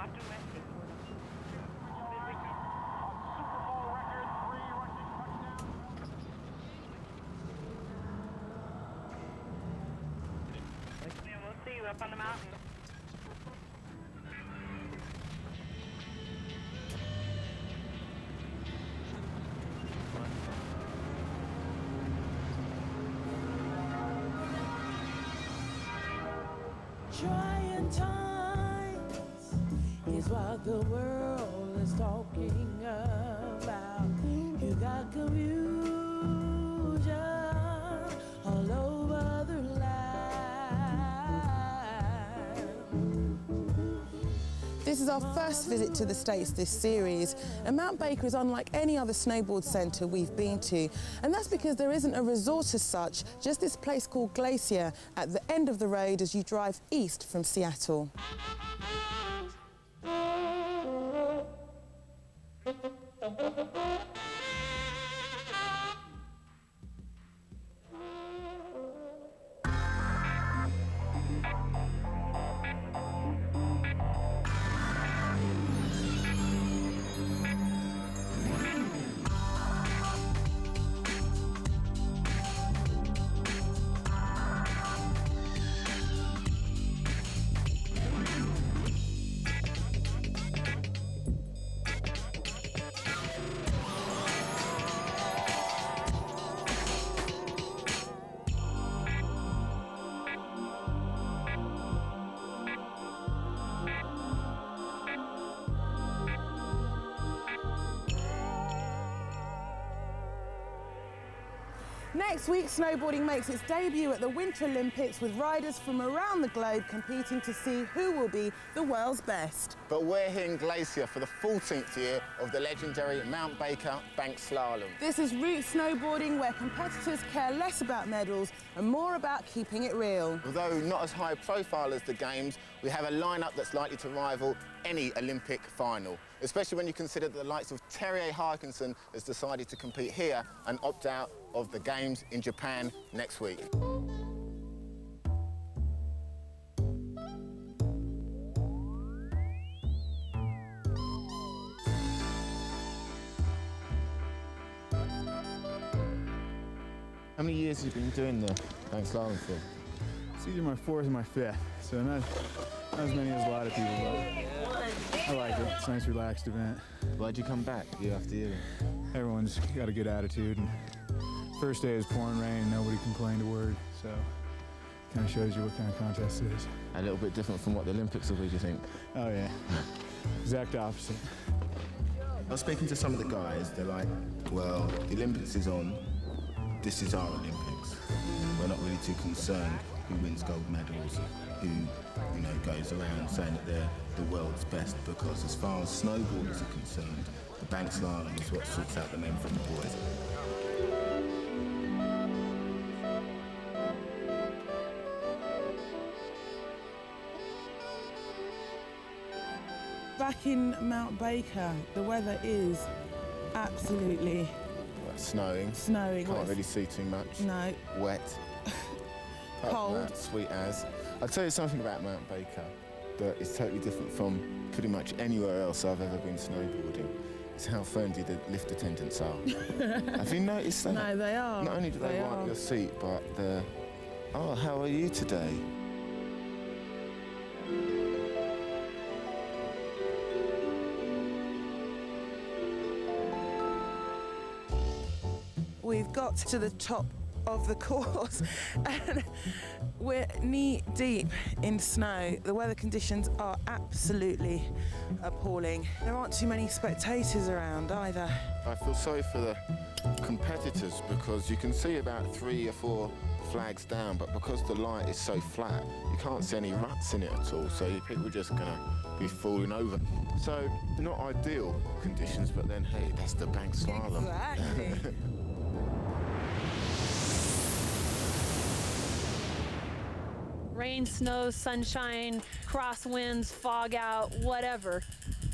We'll see you up on the mountain. Trying times is what the world is talking about. You got confusion all over the land. This is our first visit to the States this series, and Mount Baker is unlike any other snowboard centre we've been to, and that's because there isn't a resort as such, just this place called Glacier at the end of the road as you drive east from Seattle. Next week, snowboarding makes its debut at the Winter Olympics with riders from around the globe competing to see who will be the world's best. But we're here in Glacier for the 14th year of the legendary Mount Baker Banked Slalom. This is route snowboarding where competitors care less about medals and more about keeping it real. Although not as high profile as the Games, we have a lineup that's likely to rival any Olympic final, especially when you consider that the likes of Terje Håkonsen has decided to compete here and opt out of the Games in Japan next week. How many years have you been doing the banked slalom for? It's either my fourth or my fifth, so not as many as a lot of people, but I like it. It's a nice, relaxed event. Why'd you come back year after year? Everyone's got a good attitude, and first day is pouring rain, nobody complained a word, so it kind of shows you what kind of contest it is. A little bit different from what the Olympics will be, do you think? Oh yeah, exact opposite. I was speaking to some of the guys, they're like, well, the Olympics is on, this is our Olympics. We're not really too concerned who wins gold medals, who, you know, goes around saying that they're the world's best, because as far as snowboarders are concerned, the banked slalom is what sorts out the men from the boys. Back in Mount Baker, the weather is absolutely Snowing. snowing. Can't really see too much. No. Wet. Cold. That, sweet as. I'll tell you something about Mount Baker that is totally different from pretty much anywhere else I've ever been snowboarding. It's how friendly the lift attendants are. Have you noticed that? No, they are. Not only do they wipe your seat, but they're, oh, how are you today? We've got to the top of the course and we're knee deep in snow. The weather conditions are absolutely appalling. There aren't too many spectators around either. I feel sorry for the competitors because you can see about 3 or 4 flags down, but because the light is so flat, you can't see any ruts in it at all, so people are just gonna be falling over. So, not ideal conditions, but then, hey, that's the banked slalom. Exactly. Rain, snow, sunshine, crosswinds, fog out, whatever.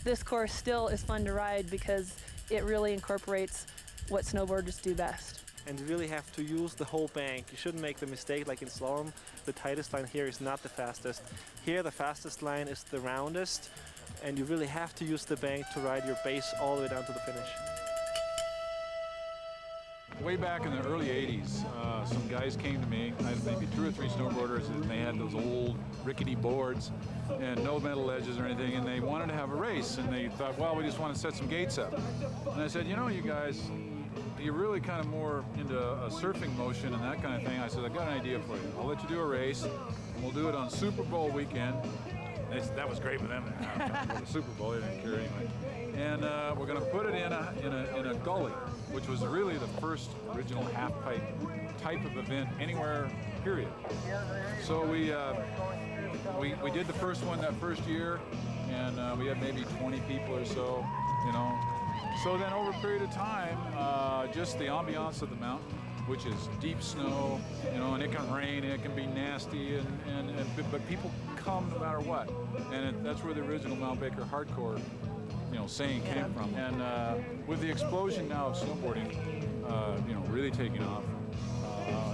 This course still is fun to ride because it really incorporates what snowboarders do best. and you really have to use the whole bank. You shouldn't make the mistake like in slalom. The tightest line here is not the fastest. Here the fastest line is the roundest, and you really have to use the bank to ride your base all the way down to the finish. Way back in the early 80s, some guys came to me. I had maybe 2 or 3 snowboarders, and they had those old rickety boards and no metal edges or anything, and they wanted to have a race, and they thought, well, we just want to set some gates up. And I said, you know, you guys, you're really kind of more into a surfing motion and that kind of thing. I said, I got an idea for you. I'll let you do a race, and we'll do it on Super Bowl weekend. They said, that was great with them. The Super Bowl, they didn't care anyway. And we're going to put it in a gully, which was really the first original half-pipe type of event anywhere, period. So we did the first one that first year, and we had maybe 20 people or so, you know. So then over a period of time, just the ambiance of the mountain, which is deep snow, you know, and it can rain, and it can be nasty, but people come no matter what. And that's where the original Mount Baker hardcore, you know, saying came from. And with the explosion now of snowboarding, you know, really taking off,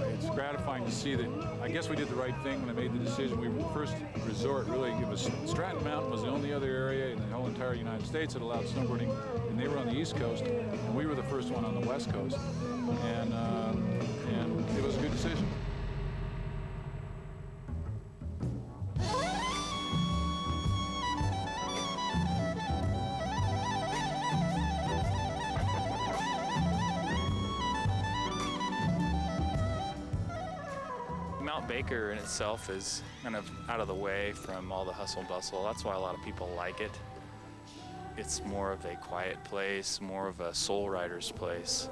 it's gratifying to see that. I guess we did the right thing when I made the decision. We were first resort, really. It was Stratton Mountain was the only other area in the whole entire United States that allowed snowboarding, and they were on the East Coast, and we were the first one on the West Coast, and it was a good decision. Mount Baker in itself is kind of out of the way from all the hustle and bustle. That's why a lot of people like it. It's more of a quiet place, more of a soul rider's place.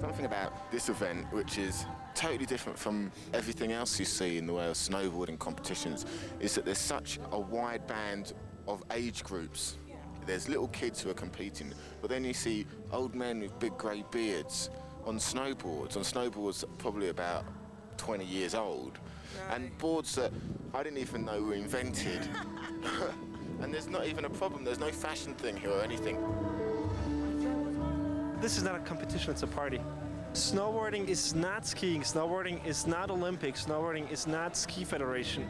Something about this event, which is totally different from everything else you see in the way of snowboarding competitions, is that there's such a wide band of age groups. There's little kids who are competing, but then you see old men with big grey beards on snowboards probably about 20 years old, and boards that I didn't even know were invented. And there's not even a problem, there's no fashion thing here or anything. This is not a competition, it's a party. Snowboarding is not skiing, snowboarding is not Olympics, snowboarding is not Ski Federation.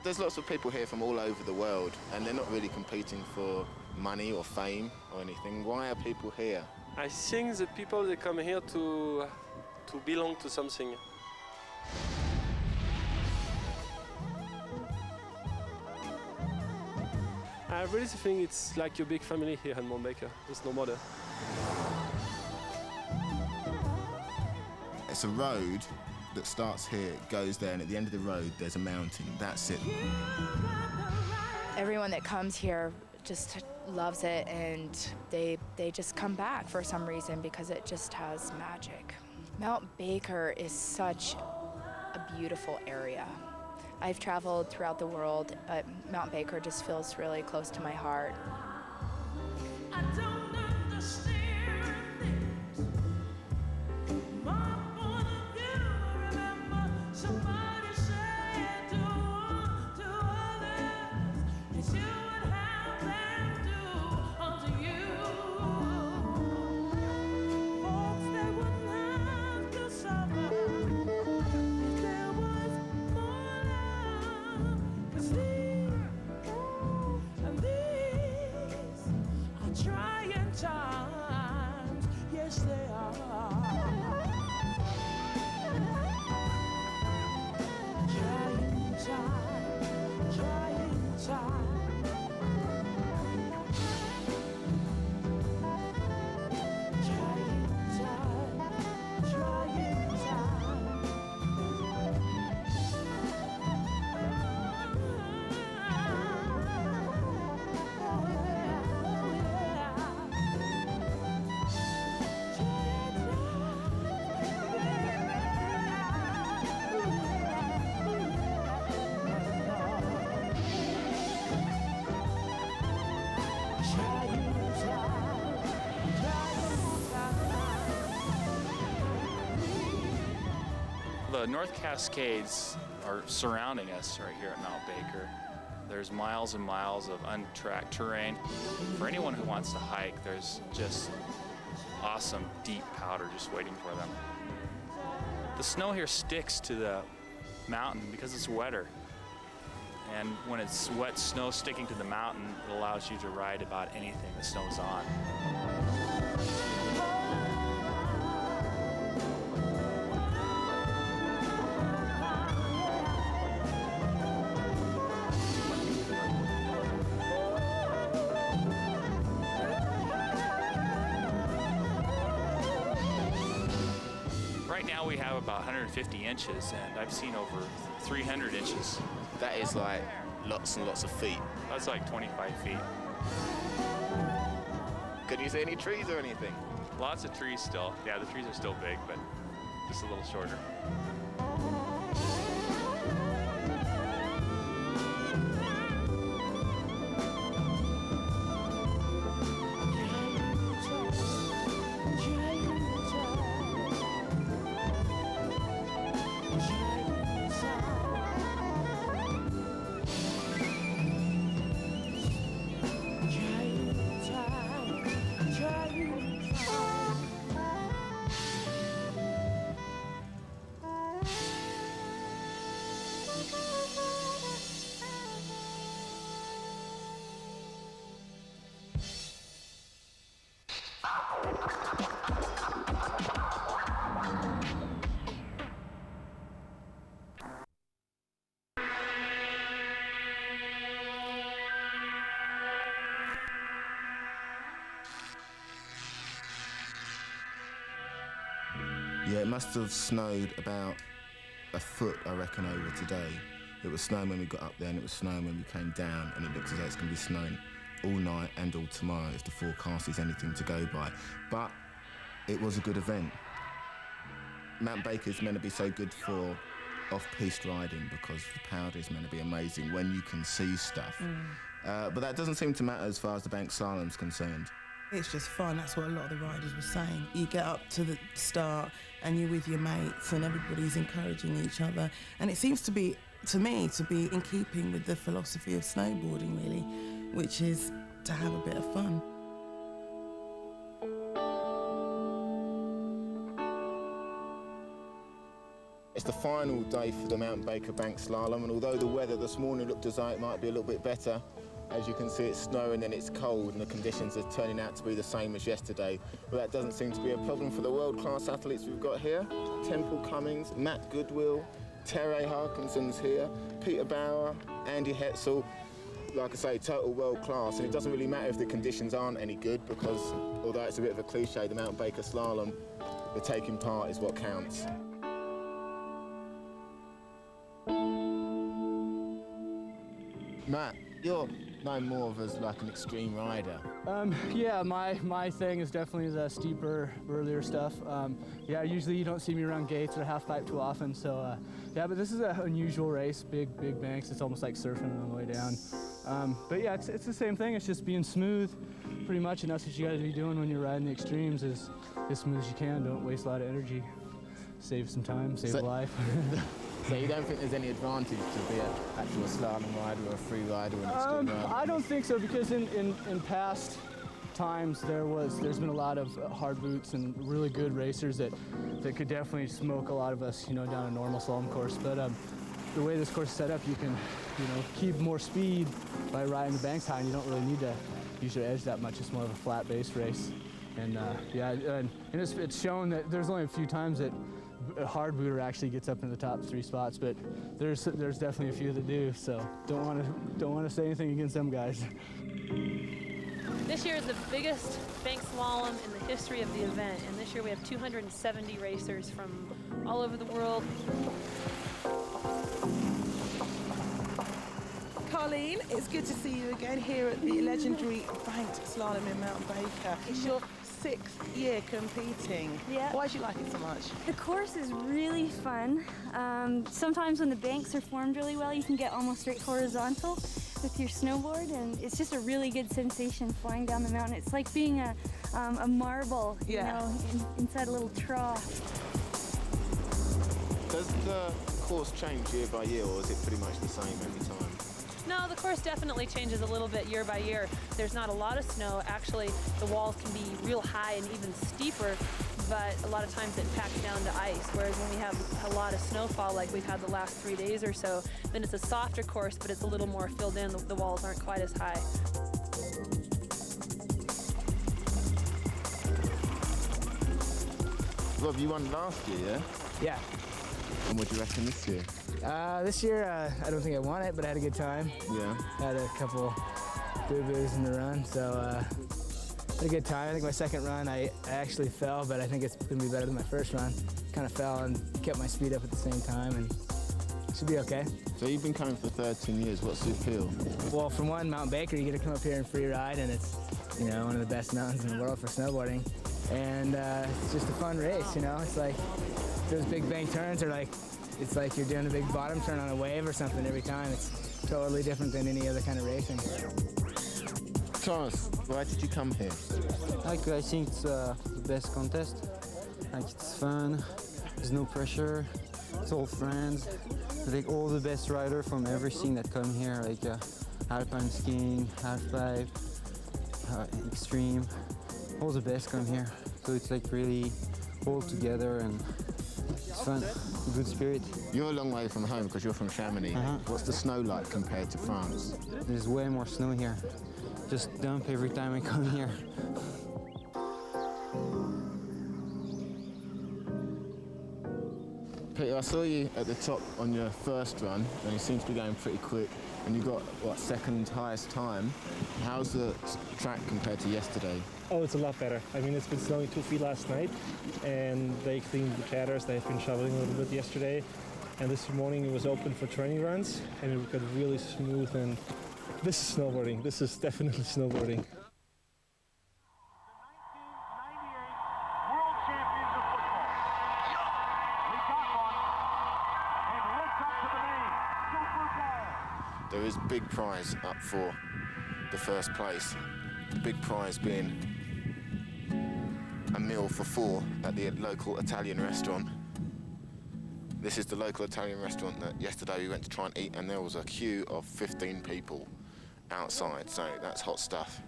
There's lots of people here from all over the world, and they're not really competing for money or fame or anything. Why are people here? I think the people, they come here to belong to something. I really think it's like your big family here in Mount Baker. There's no mother. It's a road that starts here, goes there, and at the end of the road there's a mountain. That's it. Everyone that comes here just loves it, and they just come back for some reason because it just has magic. Mount Baker is such a beautiful area. I've traveled throughout the world, but Mount Baker just feels really close to my heart. I don't understand this. My point of view, remember somebody said to others, that you would have them do unto you. Folks, they wouldn't have to suffer if there was more love. 'Cause these are trying The North Cascades are surrounding us right here at Mount Baker. There's miles and miles of untracked terrain. For anyone who wants to hike, there's just awesome deep powder just waiting for them. The snow here sticks to the mountain because it's wetter. And when it's wet snow sticking to the mountain, it allows you to ride about anything the snow's on. Right now we have about 150 inches, and I've seen over 300 inches. That is like lots and lots of feet. That's like 25 feet. Can you see any trees or anything? Lots of trees still. Yeah, the trees are still big, but just a little shorter. Yeah, it must have snowed about a foot, I reckon, over today. It was snowing when we got up there, and it was snowing when we came down, and it looks as though it's going to be snowing all night and all tomorrow if the forecast is anything to go by. But it was a good event. Mount Baker is meant to be so good for off-piste riding because the powder is meant to be amazing when you can see stuff. But that doesn't seem to matter as far as the banked slalom is concerned. It's just fun, that's what a lot of the riders were saying. You get up to the start and you're with your mates and everybody's encouraging each other. And it seems to be, to me, to be in keeping with the philosophy of snowboarding, really, which is to have a bit of fun. It's the final day for the Mount Baker Banked Slalom, and although the weather this morning looked as though it might be a little bit better, as you can see it's snowing and it's cold and the conditions are turning out to be the same as yesterday. But that doesn't seem to be a problem for the world-class athletes we've got here. Temple Cummings, Matt Goodwill, Terje Håkonsen's here, Peter Bauer, Andy Hetzel. Like I say, total world-class, and it doesn't really matter if the conditions aren't any good because, although it's a bit of a cliche, the Mount Baker Slalom, the taking part is what counts. Matt, you're known more of as like an extreme rider. Yeah, my thing is definitely the steeper, burlier stuff. Yeah, usually you don't see me around gates or half pipe too often, so yeah, but this is an unusual race, big banks. It's almost like surfing on the way down. But yeah, it's the same thing. It's just being smooth, pretty much, and that's what you got to be doing when you're riding the extremes, is as smooth as you can. Don't waste a lot of energy. Save some time, save a life. So you don't think there's any advantage to be an actual slalom rider or a free rider or an extreme rider? I don't think so, because in past times there's been a lot of hard boots and really good racers that could definitely smoke a lot of us, you know, down a normal slalom course. But the way this course is set up, you can, you know, keep more speed by riding the banks high, and you don't really need to use your edge that much. It's more of a flat base race. And yeah, and it's shown that there's only a few times that a hard booter actually gets up in the top 3 spots, but there's definitely a few that do. So don't want to say anything against them guys. This year is the biggest banked slalom in the history of the event, and this year we have 270 racers from all over the world. Colleen, it's good to see you again here at the legendary banked slalom in Mount Baker. It's your 6th year competing. Yeah. Why do you like it so much? The course is really fun. Sometimes when the banks are formed really well, you can get almost straight horizontal with your snowboard, and it's just a really good sensation flying down the mountain. It's like being a marble, you know, inside a little trough. Does the course change year by year, or is it pretty much the same every time? No, the course definitely changes a little bit year by year. There's not a lot of snow. Actually, the walls can be real high and even steeper, but a lot of times it packs down to ice. Whereas when we have a lot of snowfall, like we've had the last 3 days or so, then it's a softer course, but it's a little more filled in. The walls aren't quite as high. Rob, you won last year, yeah? Yeah. And what do you reckon this year? This year, I don't think I won it, but I had a good time. Yeah. Had a couple boo-boos in the run, so had a good time. I think my second run, I actually fell, but I think it's going to be better than my first run. Kind of fell and kept my speed up at the same time, and it should be okay. So you've been coming for 13 years. What's the appeal? Well, for one, Mount Baker, you get to come up here and free ride, and it's, you know, one of the best mountains in the world for snowboarding. And it's just a fun race, you know? It's like those big bank turns are like, it's like you're doing a big bottom turn on a wave or something every time. It's totally different than any other kind of racing. Thomas, why did you come here? I think it's the best contest. Like, it's fun, there's no pressure, it's all friends. I think all the best riders from everything that come here, like alpine skiing, half-pipe, extreme, all the best come here. So it's like really all together and it's fun, good spirit. You're a long way from home because you're from Chamonix. What's the snow like compared to France? There's way more snow here. Just dump every time I come here. Peter, I saw you at the top on your first run, and you seem to be going pretty quick, and you got, what, second highest time. How's the track compared to yesterday? Oh, it's a lot better. I mean, it's been snowing 2 feet last night, and they cleaned the chatters. They've been shoveling a little bit yesterday, and this morning it was open for training runs, and it got really smooth, and this is snowboarding. This is definitely snowboarding. There is a big prize up for the first place. The big prize being a meal for 4 at the local Italian restaurant. This is the local Italian restaurant that yesterday we went to try and eat, and there was a queue of 15 people outside, so that's hot stuff.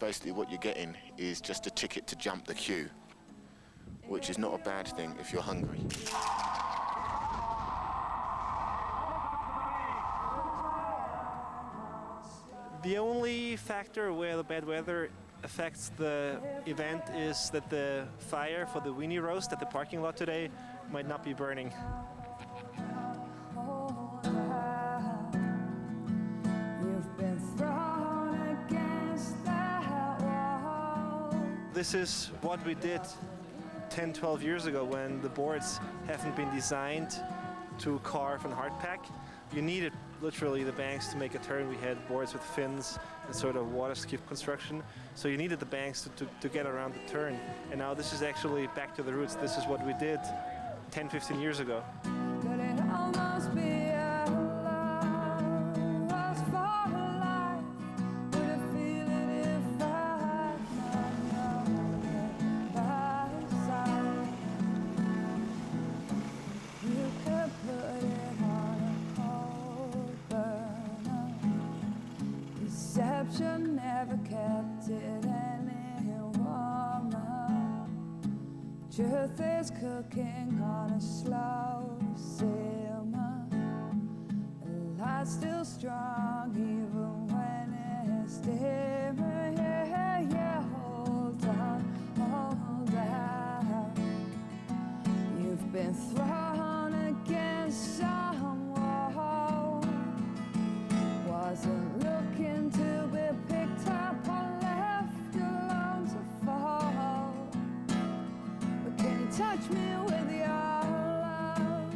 Basically what you're getting is just a ticket to jump the queue, which is not a bad thing if you're hungry. The only factor where the bad weather affects the event is that the fire for the weenie roast at the parking lot today might not be burning. This is what we did 10, 12 years ago when the boards haven't been designed to carve and hardpack. You needed literally the banks to make a turn. We had boards with fins and sort of water skip construction. So you needed the banks to get around the turn. And now this is actually back to the roots. This is what we did 10, 15 years ago. Never kept it any warmer. Truth is cooking on a slow simmer. The light's still strong even when it's dimmer. Yeah, yeah, hold on. You've been thrown against some wall. Wasn't looking to be picked up or left alone to fall. But can you touch me with your love?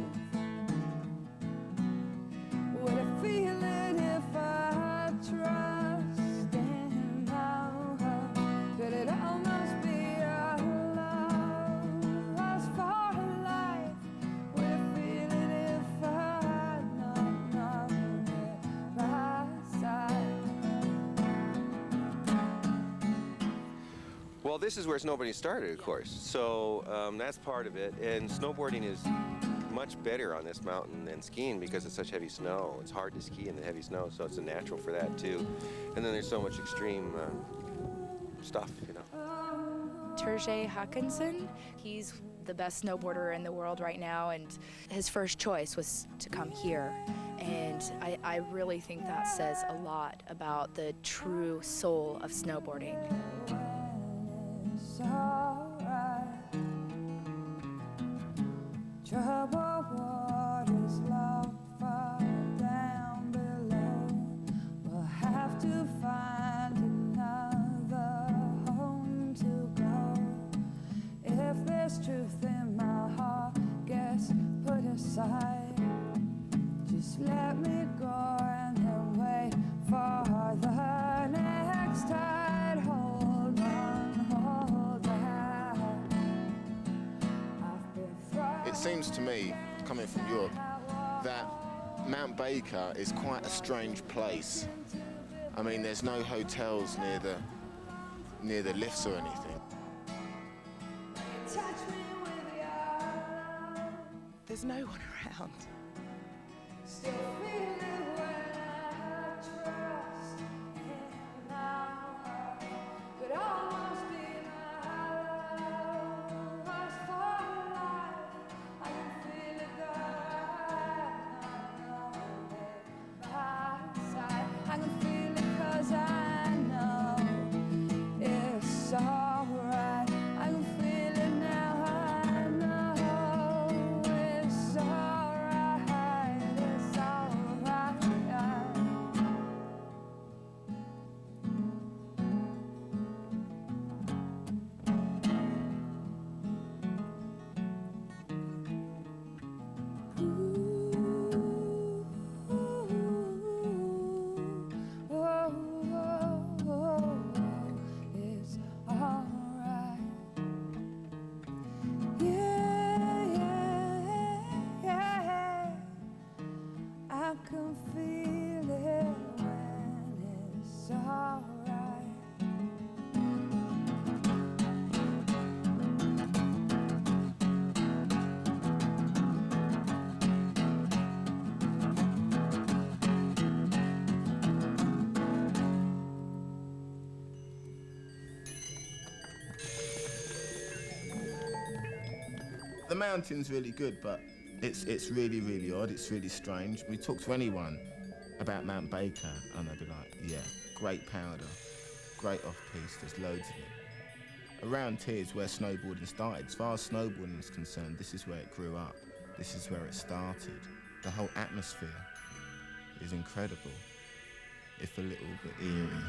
Would I feel it if I trust in love? Could it almost be a love lost for life? Would I feel it if I had nothing by side? Well, this is where snowboarding started, of course. So that's part of it. And snowboarding is much better on this mountain than skiing because it's such heavy snow. It's hard to ski in the heavy snow, so it's a natural for that too. And then there's so much extreme stuff, you know. Terje Håkonsen, he's the best snowboarder in the world right now, and his first choice was to come here. And I really think that says a lot about the true soul of snowboarding. Troubled waters long far down below. We'll have to find another home to go. If there's truth in my heart, guess put aside. Just let me go and then wait for the next tide. Hold on, hold on. I've been It seems to me, coming from Europe, that Mount Baker is quite a strange place. I mean, there's no hotels near the lifts or anything. There's no one around. Still feeling when I trust in now. Could almost be my love for life. I can feel it go by side. I can feel it 'cause I know it's alright. I can feel it now. I know it's alright. It's alright. It's alright. Yeah. I can feel it when it's alright. The mountain's really good, but it's really, really odd. It's really strange. We talk to anyone about Mount Baker, and they'll be like, yeah, great powder, great off-piste, there's loads of it. Around here is where snowboarding started. As far as snowboarding is concerned, this is where it grew up. This is where it started. The whole atmosphere is incredible, if a little bit eerie.